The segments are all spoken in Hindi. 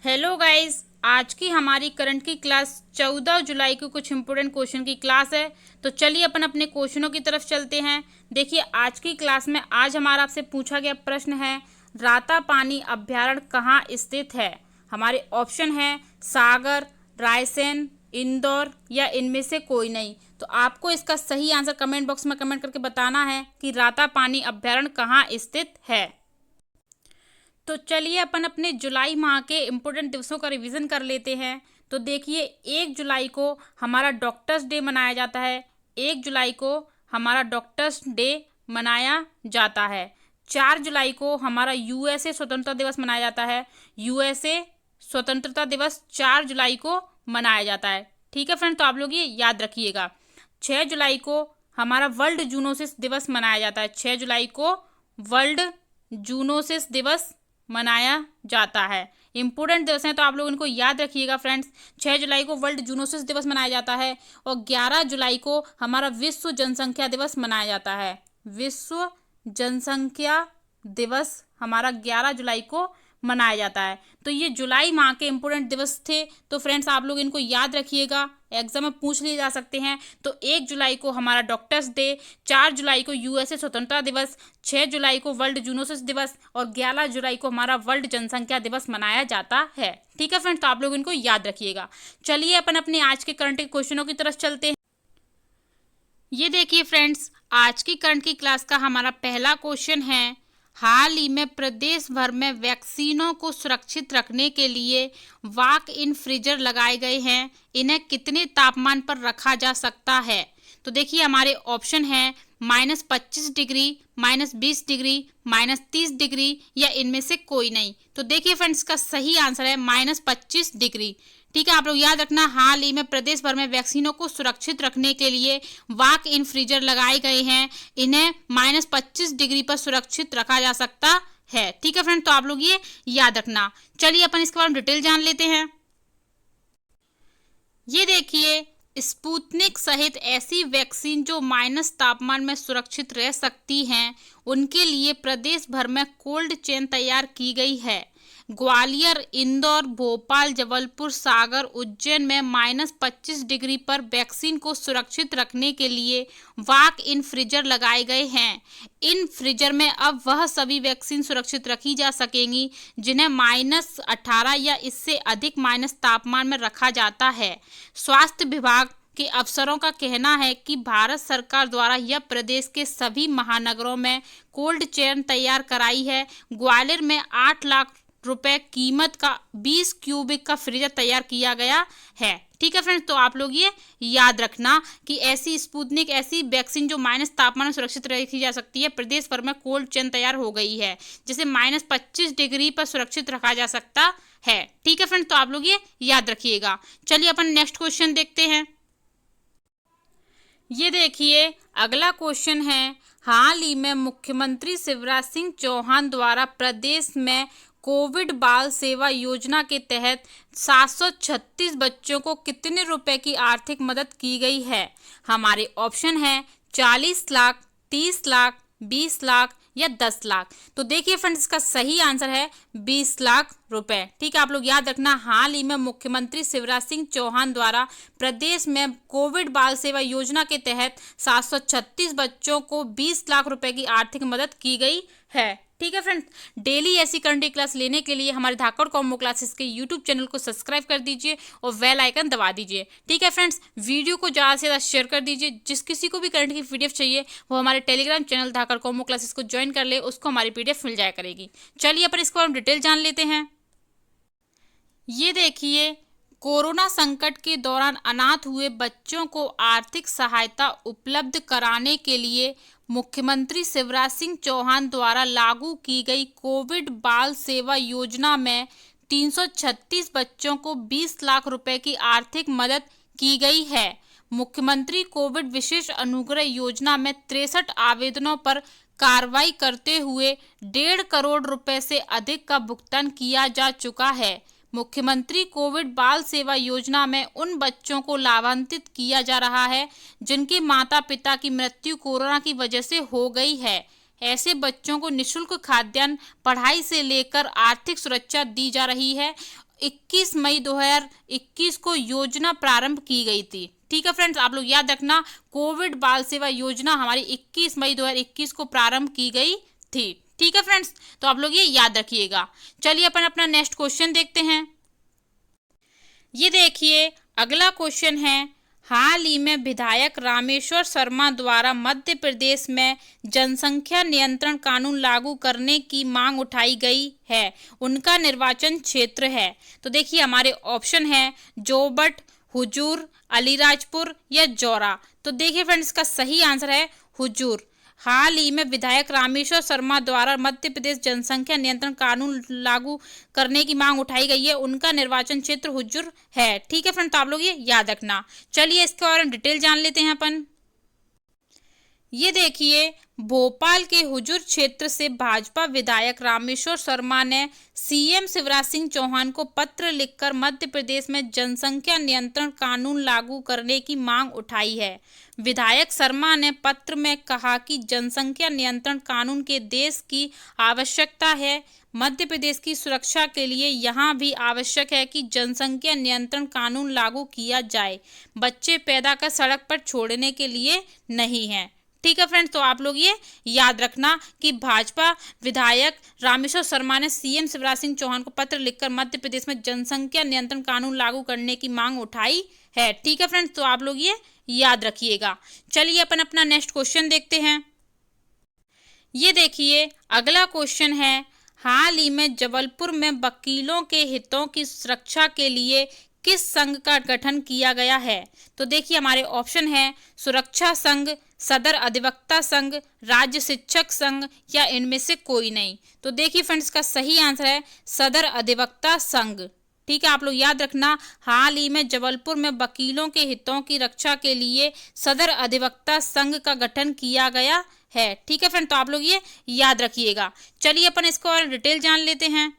हेलो गाइस, आज की हमारी करंट की क्लास 14 जुलाई को कुछ इंपोर्टेंट क्वेश्चन की क्लास है। तो चलिए अपन अपने क्वेश्चनों की तरफ चलते हैं। देखिए, आज की क्लास में आज हमारा आपसे पूछा गया प्रश्न है, रातापानी अभ्यारण्य कहाँ स्थित है। हमारे ऑप्शन है सागर, रायसेन, इंदौर या इनमें से कोई नहीं। तो आपको इसका सही आंसर कमेंट बॉक्स में कमेंट करके बताना है कि रातापानी अभ्यारण्य कहाँ स्थित है। तो चलिए अपन अपने जुलाई माह के इम्पोर्टेंट दिवसों का रिवीजन कर लेते हैं। तो देखिए, 1 जुलाई को हमारा डॉक्टर्स डे मनाया जाता है। 1 जुलाई को हमारा डॉक्टर्स डे मनाया जाता है। 4 जुलाई को हमारा यूएसए स्वतंत्रता दिवस मनाया जाता है। यूएसए स्वतंत्रता दिवस 4 जुलाई को मनाया जाता है। ठीक है फ्रेंड, तो आप लोग ये याद रखिएगा। 6 जुलाई को हमारा वर्ल्ड जूनोसिस दिवस मनाया जाता है। 6 जुलाई को वर्ल्ड जूनोसिस दिवस मनाया जाता है। इंपोर्टेंट दिवस हैं तो आप लोग इनको याद रखिएगा फ्रेंड्स। 6 जुलाई को वर्ल्ड जूनोसिस दिवस मनाया जाता है और 11 जुलाई को हमारा विश्व जनसंख्या दिवस मनाया जाता है। विश्व जनसंख्या दिवस हमारा 11 जुलाई को मनाया जाता है। तो ये जुलाई माह के इंपोर्टेंट दिवस थे। तो फ्रेंड्स, आप लोग इनको याद रखिएगा, एग्जाम में पूछ लिए जा सकते हैं। तो 1 जुलाई को हमारा डॉक्टर्स डे, 4 जुलाई को यूएसए स्वतंत्रता दिवस, 6 जुलाई को वर्ल्ड जूनोसिस दिवस और 11 जुलाई को हमारा वर्ल्ड जनसंख्या दिवस मनाया जाता है। ठीक है फ्रेंड्स, तो आप लोग इनको याद रखिएगा। चलिए अपन अपने आज के करंट क्वेश्चनों की तरफ चलते हैं। ये देखिए फ्रेंड्स, आज की करंट की क्लास का हमारा पहला क्वेश्चन है, हाल ही में प्रदेश भर में वैक्सीनों को सुरक्षित रखने के लिए वॉक इन फ्रीजर लगाए गए हैं, इन्हें कितने तापमान पर रखा जा सकता है। तो देखिए, हमारे ऑप्शन है -25 डिग्री, -20 डिग्री, -30 डिग्री या इनमें से कोई नहीं। तो देखिए फ्रेंड्स, का सही आंसर है -25 डिग्री। ठीक है, आप लोग याद रखना, हाल ही में प्रदेश भर में वैक्सीनों को सुरक्षित रखने के लिए वॉक इन फ्रीजर लगाए गए हैं, इन्हें -25 डिग्री पर सुरक्षित रखा जा सकता है। ठीक है फ्रेंड, तो आप लोग ये याद रखना। चलिए अपन इसके बारे में डिटेल जान लेते हैं। ये देखिए, स्पुतनिक सहित ऐसी वैक्सीन जो माइनस तापमान में सुरक्षित रह सकती हैं, उनके लिए प्रदेश भर में कोल्ड चेन तैयार की गई है। ग्वालियर, इंदौर, भोपाल, जबलपुर, सागर, उज्जैन में -25 डिग्री पर वैक्सीन को सुरक्षित रखने के लिए वॉक इन फ्रीजर लगाए गए हैं। इन फ्रीजर में अब वह सभी वैक्सीन सुरक्षित रखी जा सकेंगी जिन्हें -18 या इससे अधिक माइनस तापमान में रखा जाता है। स्वास्थ्य विभाग के अफसरों का कहना है कि भारत सरकार द्वारा यह प्रदेश के सभी महानगरों में कोल्ड चेन तैयार कराई है। ग्वालियर में 8 लाख रुपए कीमत का 20 क्यूबिक का फ्रीजर तैयार किया गया है। ठीक है फ्रेंड्स, तो आप लोग ये याद रखना कि ऐसी स्पुतनिक ऐसी वैक्सीन जो माइनस तापमान में सुरक्षित रखी जा सकती है, प्रदेश भर में कोल्ड चेन तैयार हो गई है, जिसे -25 डिग्री पर सुरक्षित रखा जा सकता है। ठीक है फ्रेंड्स, तो आप लोग ये याद रखिएगा। चलिए अपन नेक्स्ट क्वेश्चन देखते हैं। ये देखिए, अगला क्वेश्चन है, हाल ही में मुख्यमंत्री शिवराज सिंह चौहान द्वारा प्रदेश में कोविड बाल सेवा योजना के तहत 736 बच्चों को कितने रुपए की आर्थिक मदद की गई है। हमारे ऑप्शन है 40 लाख, 30 लाख, 20 लाख या 10 लाख। तो देखिए फ्रेंड्स, इसका सही आंसर है 20 लाख रुपए। ठीक है, आप लोग याद रखना, हाल ही में मुख्यमंत्री शिवराज सिंह चौहान द्वारा प्रदेश में कोविड बाल सेवा योजना के तहत 736 बच्चों को 20 लाख रुपए की आर्थिक मदद की गई है। ठीक है फ्रेंड्स, डेली ऐसी करंट क्लास लेने के लिए हमारे धाकड़ कॉम्बो क्लासेस के यूट्यूब चैनल को सब्सक्राइब कर दीजिए और बेल आइकन दबा दीजिए। ठीक है फ्रेंड्स, वीडियो को ज़्यादा से ज़्यादा शेयर कर दीजिए। जिस किसी को भी करंट की पीडीएफ चाहिए वो हमारे टेलीग्राम चैनल धाकड़ कॉम्बो क्लासेस को ज्वाइन कर ले, उसको हमारी पीडीएफ मिल जाया करेगी। चलिए अपन इसके बारे में डिटेल जान लेते हैं। ये देखिए, कोरोना संकट के दौरान अनाथ हुए बच्चों को आर्थिक सहायता उपलब्ध कराने के लिए मुख्यमंत्री शिवराज सिंह चौहान द्वारा लागू की गई कोविड बाल सेवा योजना में 336 बच्चों को 20 लाख रुपए की आर्थिक मदद की गई है। मुख्यमंत्री कोविड विशेष अनुग्रह योजना में 63 आवेदनों पर कार्रवाई करते हुए 1.5 करोड़ रुपए से अधिक का भुगतान किया जा चुका है। मुख्यमंत्री कोविड बाल सेवा योजना में उन बच्चों को लाभान्वित किया जा रहा है जिनके माता पिता की मृत्यु कोरोना की वजह से हो गई है। ऐसे बच्चों को निःशुल्क खाद्यान्न, पढ़ाई से लेकर आर्थिक सुरक्षा दी जा रही है। 21 मई 2021 को योजना प्रारंभ की गई थी। ठीक है फ्रेंड्स, आप लोग याद रखना, कोविड बाल सेवा योजना हमारी 21 मई 2021 को प्रारंभ की गई थी। ठीक है फ्रेंड्स, तो आप लोग ये याद रखिएगा। चलिए अपन अपना नेक्स्ट क्वेश्चन देखते हैं। ये देखिए अगला क्वेश्चन है, हाल ही में विधायक रामेश्वर शर्मा द्वारा मध्य प्रदेश में जनसंख्या नियंत्रण कानून लागू करने की मांग उठाई गई है, उनका निर्वाचन क्षेत्र है। तो देखिए हमारे ऑप्शन है जोबट, हुजूर, अलीराजपुर या जौरा। तो देखिए फ्रेंड्स, इसका सही आंसर है हुजूर। हाल ही में विधायक रामेश्वर शर्मा द्वारा मध्य प्रदेश जनसंख्या नियंत्रण कानून लागू करने की मांग उठाई गई है, उनका निर्वाचन क्षेत्र हुजूर है। ठीक है फ्रेंड, तो आप लोग ये याद रखना। चलिए इसके बारे में डिटेल जान लेते हैं अपन। ये देखिए भोपाल के हुजूर क्षेत्र से भाजपा विधायक रामेश्वर शर्मा ने सीएम शिवराज सिंह चौहान को पत्र लिखकर मध्य प्रदेश में जनसंख्या नियंत्रण कानून लागू करने की मांग उठाई है। विधायक शर्मा ने पत्र में कहा कि जनसंख्या नियंत्रण कानून के देश की आवश्यकता है। मध्य प्रदेश की सुरक्षा के लिए यहाँ भी आवश्यक है कि जनसंख्या नियंत्रण कानून लागू किया जाए। बच्चे पैदा कर सड़क पर छोड़ने के लिए नहीं है। ठीक है फ्रेंड्स, तो आप लोग ये याद रखना कि भाजपा विधायक रामेश्वर शर्मा ने सीएम शिवराज सिंह चौहान को पत्र लिखकर मध्य प्रदेश में जनसंख्या नियंत्रण कानून लागू करने की मांग उठाई है। ठीक है फ्रेंड्स, तो आप लोग ये याद रखिएगा। चलिए अपन अपना नेक्स्ट क्वेश्चन देखते हैं। ये देखिए अगला क्वेश्चन है, हाल ही में जबलपुर में वकीलों के हितों की सुरक्षा के लिए किस संघ का गठन किया गया है? तो देखिए हमारे ऑप्शन है सुरक्षा संघ, सदर अधिवक्ता संघ, राज्य शिक्षक संघ या इनमें से कोई नहीं। तो देखिए फ्रेंड्स, का सही आंसर है सदर अधिवक्ता संघ। ठीक है, आप लोग याद रखना, हाल ही में जबलपुर में वकीलों के हितों की रक्षा के लिए सदर अधिवक्ता संघ का गठन किया गया है। ठीक है फ्रेंड, तो आप लोग ये याद रखिएगा। चलिए अपन इसको और डिटेल जान लेते हैं।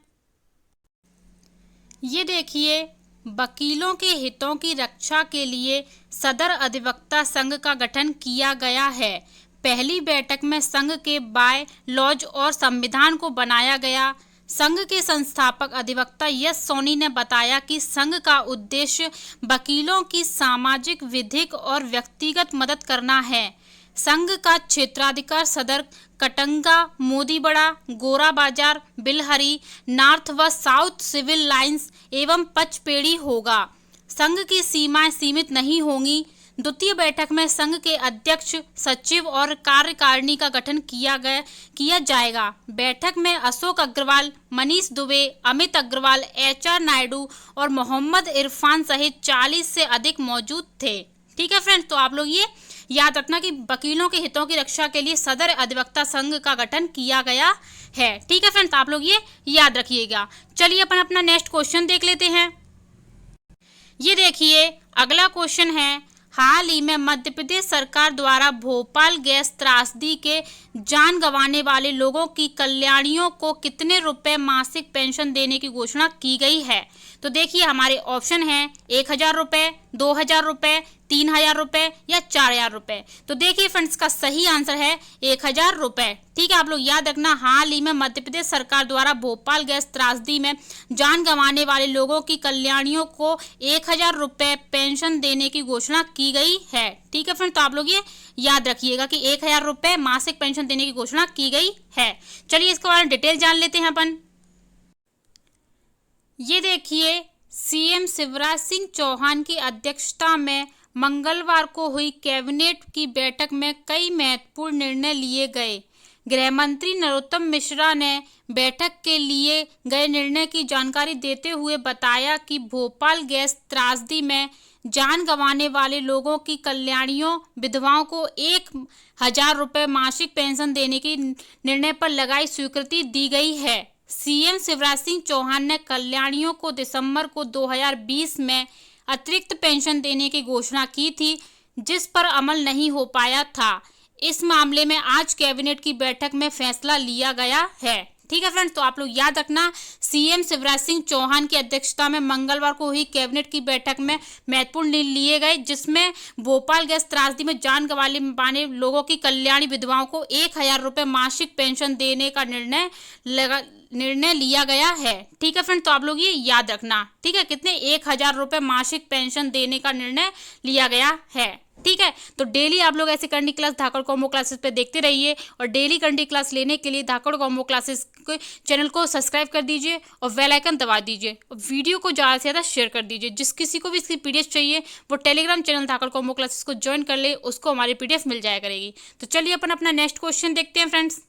ये देखिए वकीलों के हितों की रक्षा के लिए सदर अधिवक्ता संघ का गठन किया गया है। पहली बैठक में संघ के बाय लॉज और संविधान को बनाया गया। संघ के संस्थापक अधिवक्ता यश सोनी ने बताया कि संघ का उद्देश्य वकीलों की सामाजिक, विधिक और व्यक्तिगत मदद करना है। संघ का क्षेत्राधिकार सदर कटंगा, मोदीबड़ा, गोरा बाजार, बिलहरी, नॉर्थ व साउथ सिविल लाइंस एवं पचपेड़ी होगा। संघ की सीमाएं सीमित नहीं होंगी। द्वितीय बैठक में संघ के अध्यक्ष, सचिव और कार्यकारिणी का गठन किया जाएगा। बैठक में अशोक अग्रवाल, मनीष दुबे, अमित अग्रवाल, HR नायडू और मोहम्मद इरफान सहित 40 से अधिक मौजूद थे। ठीक है फ्रेंड्स, तो आप लोग ये याद रखना कि वकीलों के हितों की रक्षा के लिए सदर अधिवक्ता संघ का गठन किया गया है। ठीक है फ्रेंड्स, आप लोग ये याद रखिएगा। चलिए अपन अपना नेक्स्ट क्वेश्चन देख लेते हैं। ये देखिए अगला क्वेश्चन है, हाल ही में मध्य प्रदेश सरकार द्वारा भोपाल गैस त्रासदी के जान गंवाने वाले लोगों की कल्याणियों को कितने रुपए मासिक पेंशन देने की घोषणा की गई है? तो देखिए हमारे ऑप्शन हैं 1000 रुपये, 2000 रुपये, 3000 रुपये या 4000 रुपये। तो देखिए फ्रेंड्स, का सही आंसर है 1000 रुपये। ठीक है, आप लोग याद रखना, हाल ही में मध्य प्रदेश सरकार द्वारा भोपाल गैस त्रासदी में जान गंवाने वाले लोगों की कल्याणियों को 1000 रुपये पेंशन देने की घोषणा की गई है। ठीक है फ्रेंड्स, तो आप लोग ये याद रखिएगा कि 1000 रुपये मासिक पेंशन देने की घोषणा की गई है। चलिए इसके बारे में डिटेल जान लेते हैं अपन। ये देखिए सीएम शिवराज सिंह चौहान की अध्यक्षता में मंगलवार को हुई कैबिनेट की बैठक में कई महत्वपूर्ण निर्णय लिए गए। गृह मंत्री नरोत्तम मिश्रा ने बैठक के लिए गए निर्णय की जानकारी देते हुए बताया कि भोपाल गैस त्रासदी में जान गंवाने वाले लोगों की कल्याणियों, विधवाओं को 1000 रुपये मासिक पेंशन देने की निर्णय पर लगाई स्वीकृति दी गई है। सीएम शिवराज सिंह चौहान ने कल्याणियों को दिसंबर को 2020 में अतिरिक्त पेंशन देने की घोषणा की थी, जिस पर अमल नहीं हो पाया था। इस मामले में आज कैबिनेट की बैठक में फैसला लिया गया है। ठीक है फ्रेंड्स, तो आप लोग याद रखना सीएम शिवराज सिंह चौहान की अध्यक्षता में मंगलवार को हुई कैबिनेट की बैठक में महत्वपूर्ण निर्णय लिए गए, जिसमें भोपाल गैस त्रासदी में जान गंवाने पाने लोगों की कल्याणी विधवाओं को 1,000 रुपये मासिक पेंशन देने का निर्णय लिया गया है। ठीक है फ्रेंड, तो आप लोग ये याद रखना। ठीक है, कितने 1,000 रुपये मासिक पेंशन देने का निर्णय लिया गया है। ठीक है, तो डेली आप लोग ऐसे करंट क्लास धाकड़ कॉम्बो क्लासेस पे देखते रहिए, और डेली करंट क्लास लेने के लिए धाकड़ कॉम्बो क्लासेस के चैनल को सब्सक्राइब कर दीजिए और बेल आइकन दबा दीजिए, और वीडियो को ज़्यादा से ज़्यादा शेयर कर दीजिए। जिस किसी को भी इसकी पीडीएफ चाहिए वो टेलीग्राम चैनल धाकड़ कॉम्बो क्लासेस को ज्वाइन कर ले, उसको हमारी पीडीएफ मिल जाया करेगी। तो चलिए अपन अपना नेक्स्ट क्वेश्चन देखते हैं फ्रेंड्स।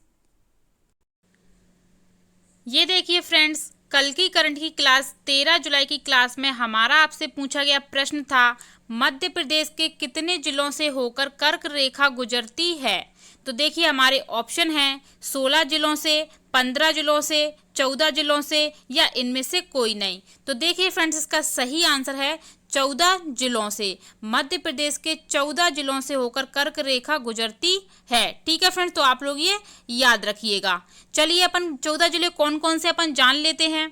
ये देखिए फ्रेंड्स, कल की करंट की क्लास 13 जुलाई की क्लास में हमारा आपसे पूछा गया प्रश्न था, मध्य प्रदेश के कितने जिलों से होकर कर्क रेखा गुजरती है। तो देखिए हमारे ऑप्शन हैं 16 जिलों से, 15 जिलों से, 14 जिलों से, या इनमें से कोई नहीं। तो देखिए फ्रेंड्स, इसका सही आंसर है 14 जिलों से। मध्य प्रदेश के 14 जिलों से होकर कर्क रेखा गुजरती है। ठीक है फ्रेंड्स, तो आप लोग ये याद रखिएगा। चलिए अपन 14 जिले कौन कौन से अपन जान लेते हैं।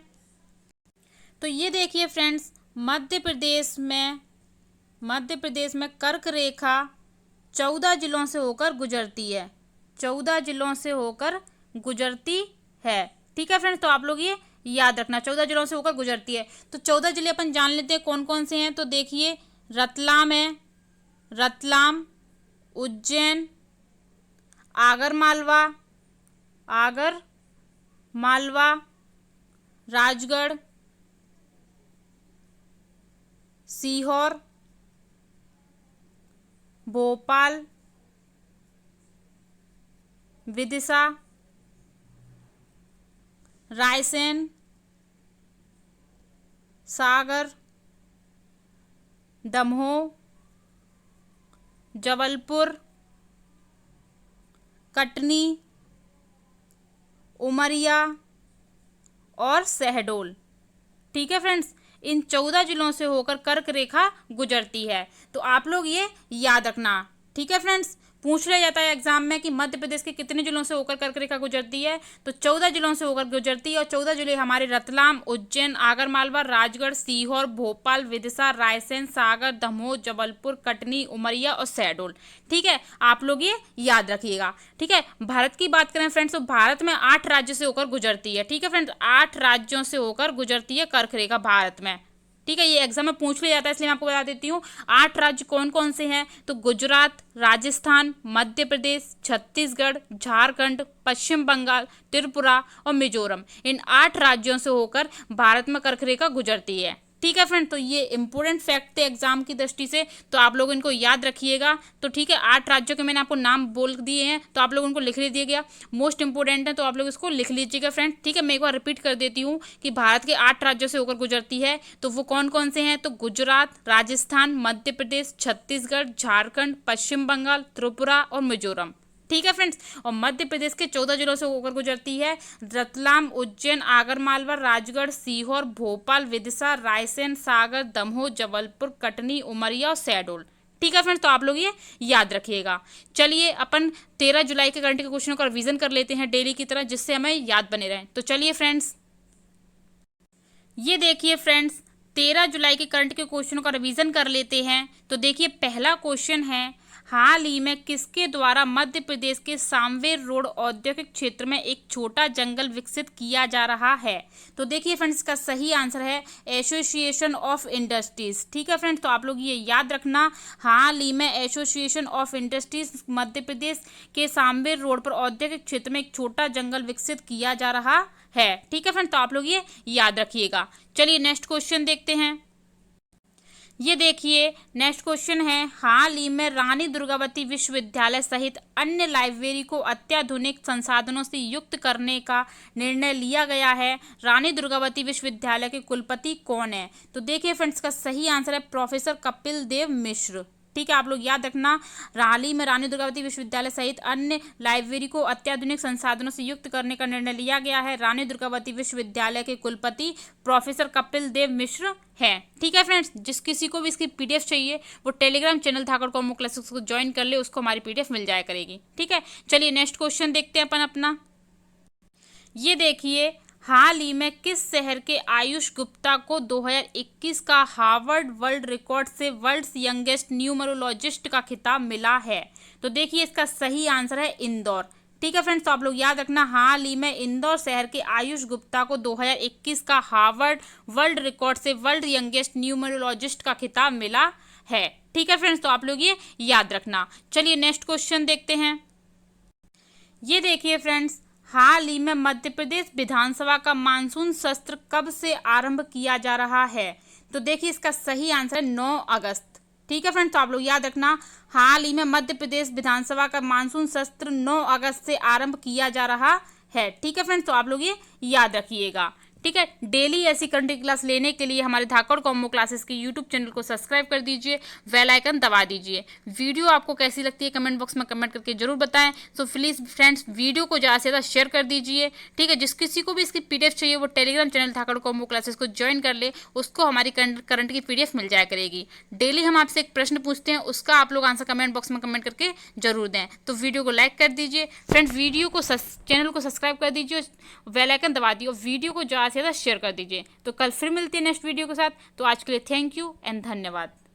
तो ये देखिए फ्रेंड्स, मध्य प्रदेश में कर्क रेखा 14 जिलों से होकर गुजरती है। 14 जिलों से होकर गुजरती है। ठीक है फ्रेंड्स, तो आप लोग ये याद रखना, 14 जिलों से होकर गुजरती है। तो 14 जिले अपन जान लेते हैं कौन कौन से हैं। तो देखिए रतलाम है, रतलाम, उज्जैन, आगर मालवा, राजगढ़, सीहोर, भोपाल, विदिशा, रायसेन, सागर, दमोह, जबलपुर, कटनी, उमरिया और शहडोल। ठीक है फ्रेंड्स, इन 14 जिलों से होकर कर्क रेखा गुजरती है। तो आप लोग ये याद रखना। ठीक है फ्रेंड्स, पूछ लिया जाता है एग्जाम में कि मध्य प्रदेश के कितने जिलों से होकर कर्क रेखा गुजरती है। तो 14 जिलों से होकर गुजरती है, और 14 जिले हमारे रतलाम, उज्जैन, आगरमालवा, राजगढ़, सीहोर, भोपाल, विदिशा, रायसेन, सागर, दमोह, जबलपुर, कटनी, उमरिया और शहडोल। ठीक है, आप लोग ये याद रखिएगा। ठीक है, भारत की बात करें फ्रेंड्स, तो भारत में 8 राज्यों से होकर गुजरती है। ठीक है फ्रेंड्स, 8 राज्यों से होकर गुजरती है कर्क रेखा भारत में। ठीक है, ये एग्जाम में पूछ लिया जाता है, इसलिए मैं आपको बता देती हूँ 8 राज्य कौन कौन से हैं। तो गुजरात, राजस्थान, मध्य प्रदेश, छत्तीसगढ़, झारखंड, पश्चिम बंगाल, त्रिपुरा और मिजोरम। इन 8 राज्यों से होकर भारत में कर्क रेखा गुजरती है। ठीक है फ्रेंड, तो ये इंपॉर्टेंट फैक्ट थे एग्जाम की दृष्टि से, तो आप लोग इनको याद रखिएगा। तो ठीक है, 8 राज्यों के मैंने आपको नाम बोल दिए हैं, तो आप लोग उनको लिख लीजिएगा, मोस्ट इंपोर्टेंट है, तो आप लोग इसको लिख लीजिएगा फ्रेंड। ठीक है, मैं एक बार रिपीट कर देती हूँ कि भारत के 8 राज्यों से होकर गुजरती है, तो वो कौन कौन से हैं। तो गुजरात, राजस्थान, मध्य प्रदेश, छत्तीसगढ़, झारखंड, पश्चिम बंगाल, त्रिपुरा और मिजोरम। ठीक है फ्रेंड्स, और मध्य प्रदेश के 14 जिलों से होकर गुजरती है रतलाम, उज्जैन, आगरमालवा, राजगढ़, सीहोर, भोपाल, विदिशा, रायसेन, सागर, दमोह, जबलपुर, कटनी, उमरिया और शहडोल। ठीक है फ्रेंड्स, तो आप लोग ये याद रखिएगा। चलिए अपन 13 जुलाई के करंट के क्वेश्चनों का रिवीजन कर लेते हैं डेली की तरह, जिससे हमें याद बने रहें। तो चलिए फ्रेंड्स, ये देखिए फ्रेंड्स, 13 जुलाई के करंट के क्वेश्चनों का रिवीजन कर लेते हैं। तो देखिए पहला क्वेश्चन है, हाल ही में किसके द्वारा मध्य प्रदेश के सांवेर रोड औद्योगिक क्षेत्र में एक छोटा जंगल विकसित किया जा रहा है। तो देखिए फ्रेंड्स, इसका सही आंसर है एसोसिएशन ऑफ इंडस्ट्रीज। ठीक है फ्रेंड्स, तो आप लोग ये याद रखना, हाल ही में association of industries Madhya Pradesh के सांवेर रोड पर औद्योगिक क्षेत्र में एक छोटा जंगल विकसित किया जा रहा है। ठीक है फ्रेंड्स, तो आप लोग ये याद रखिएगा। चलिए नेक्स्ट क्वेश्चन देखते हैं। ये देखिए नेक्स्ट क्वेश्चन है, हाल ही में रानी दुर्गावती विश्वविद्यालय सहित अन्य लाइब्रेरी को अत्याधुनिक संसाधनों से युक्त करने का निर्णय लिया गया है। रानी दुर्गावती विश्वविद्यालय के कुलपति कौन है। तो देखिए फ्रेंड्स, का सही आंसर है प्रोफेसर कपिल देव मिश्र। ठीक है, आप लोग याद रखना, हाल ही में रानी दुर्गावती विश्वविद्यालय सहित अन्य लाइब्रेरी को अत्याधुनिक संसाधनों से युक्त करने का निर्णय लिया गया है। रानी दुर्गावती विश्वविद्यालय के कुलपति प्रोफेसर कपिल देव मिश्र है। ठीक है फ्रेंड्स, जिस किसी को भी इसकी पीडीएफ चाहिए वो टेलीग्राम चैनल धाकड़ कॉम्बो क्लासेस को ज्वाइन कर ले, उसको हमारी पीडीएफ मिल जाया करेगी। ठीक है, चलिए नेक्स्ट क्वेश्चन देखते हैं अपन अपना। ये देखिए, हाल ही में किस शहर के आयुष गुप्ता को 2021 का हार्वर्ड वर्ल्ड रिकॉर्ड से वर्ल्ड्स यंगेस्ट न्यूमरोलॉजिस्ट का खिताब मिला है? तो देखिए इसका सही आंसर है इंदौर। ठीक है फ्रेंड्स, तो आप लोग याद रखना, हाल ही में इंदौर शहर के आयुष गुप्ता को 2021 का हार्वर्ड वर्ल्ड रिकॉर्ड से वर्ल्ड यंगेस्ट न्यूमरोलॉजिस्ट का खिताब मिला है। ठीक है फ्रेंड्स, तो आप लोग ये याद रखना। चलिए नेक्स्ट क्वेश्चन देखते हैं। ये देखिए फ्रेंड्स, हाल ही में मध्य प्रदेश विधानसभा का मानसून सत्र कब से आरंभ किया जा रहा है? तो देखिए इसका सही आंसर है 9 अगस्त। ठीक है फ्रेंड्स, तो आप लोग याद रखना, हाल ही में मध्य प्रदेश विधानसभा का मानसून सत्र 9 अगस्त से आरंभ किया जा रहा है। ठीक है फ्रेंड्स, तो आप लोग ये याद रखिएगा। ठीक है, डेली ऐसी करंट की क्लास लेने के लिए हमारे धाकड़ कॉम्बो क्लासेस के यूट्यूब चैनल को सब्सक्राइब कर दीजिए, बेल आइकन दबा दीजिए। वीडियो आपको कैसी लगती है कमेंट बॉक्स में कमेंट करके जरूर बताएं। सो प्लीज़ फ्रेंड्स, वीडियो को ज़्यादा से ज़्यादा शेयर कर दीजिए। ठीक है, जिस किसी को भी इसकी पीडीएफ चाहिए वो टेलीग्राम चैनल धाकड़ कॉम्बो क्लासेस को ज्वाइन कर ले, उसको हमारी करंट की पीडीएफ मिल जाया करेगी। डेली हम आपसे एक प्रश्न पूछते हैं, उसका आप लोग आंसर कमेंट बॉक्स में कमेंट करके जरूर दें। तो वीडियो को लाइक कर दीजिए फ्रेंड्स, वीडियो को चैनल को सब्सक्राइब कर दीजिए, बेल आइकन दबा दिए और वीडियो को ज़्यादा से ज़्यादा शेयर कर दीजिए। तो कल फिर मिलते हैं नेक्स्ट वीडियो के साथ। तो आज के लिए थैंक यू एंड धन्यवाद।